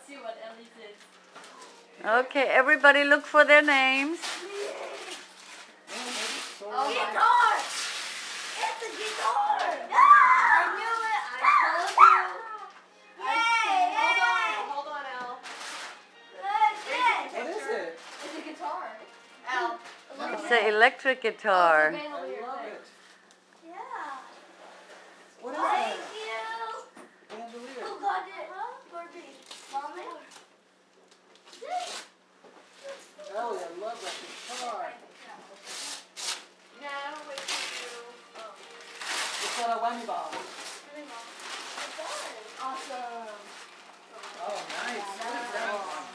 see what Ellie's is. Okay, everybody look for their names. Oh, guitar! It's a guitar! I knew it! I told you! Hold on, Elle. Look, What is it? It's a guitar. Elle. It's an electric guitar. I love it. yeah. What is Thank that? you. Bandolier. Who got it? Barbie. Mommy? Ellie, I love that guitar. No, wait for you. It's got a whammy bomb. Awesome. Oh, nice. What is that one?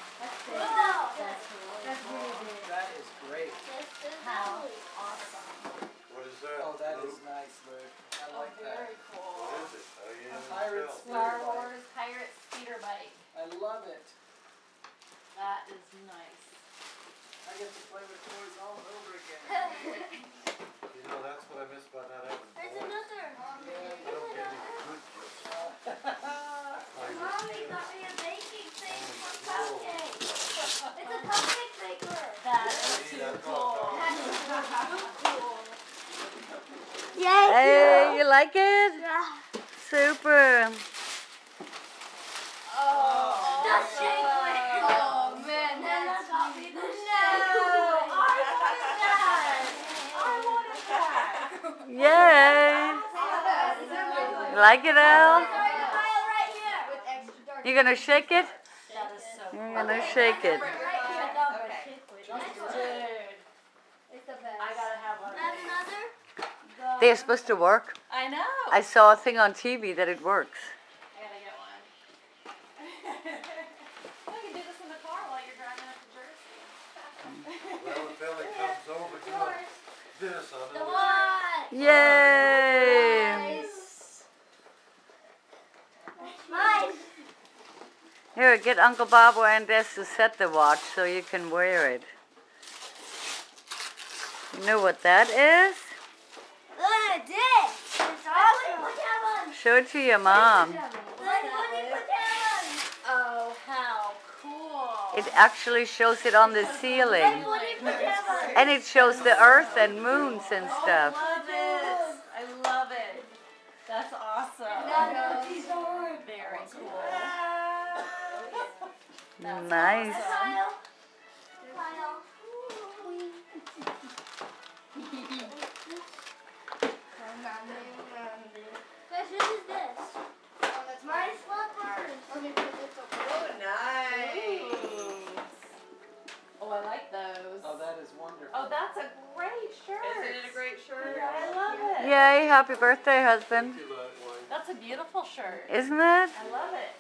That's really big. That is great. How awesome. What is that? Oh, that is Luke? nice, Luke. I Oh, like that. very cool. What is it? Oh, yeah. Pirates. Star Wars Pirate Speeder Bike. I love it. That is nice. I get to play with toys all over again. You know, that's what I miss about not having There's boys. another. I don't get any good gifts. Mommy got me a baking thing for cupcakes. It's a cupcake maker. That is See, too that's cool. all. That is too cool. Hey, you like it? Yeah. Super. Oh, The shake weight. Oh man, Nana that's got me the no. shake weight. I wanted that. Yay. You like it, Elle? Right here. With extra dark. You gonna shake it? That is so cool. You're gonna shake it. Okay. Dude, It's the best. I gotta have one. And another? They're supposed to work. I know. I saw a thing on TV that it works. I gotta get one. We can do this in the car while you're driving up to Jersey. Well, if Ellie comes over, you know, this on The the one. Yay! Nice. Nice. Here, get Uncle Bob or Aunt Des to set the watch so you can wear it. You know what that is? Look at this. It's awesome. Show it to your mom. Look, pajamas. Oh, how cool. It actually shows it on the ceiling. Pajamas. And it shows the earth and moons and I stuff. love it. I love it. That's awesome. Very cool. That's Nice. awesome. Kyle. Kyle. Guys, who is this? Oh, that's my slippers. Oh, nice. Oh, I like those. Oh, that is wonderful. Oh, that's a great shirt. Isn't it a great shirt? I love it. Yay, happy birthday, husband. You like white. That's a beautiful shirt. Isn't it? I love it.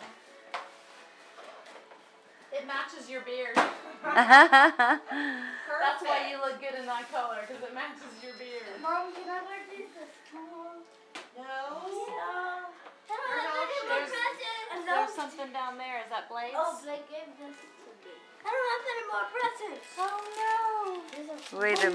It matches your beard. That's why you look good in that color, because it matches your beard. Mom, can I wear these to school? No. There's There's something down there. Is that Blaze? Oh, Blake gave this to me. I don't have any more presents. Oh no. Wait a minute.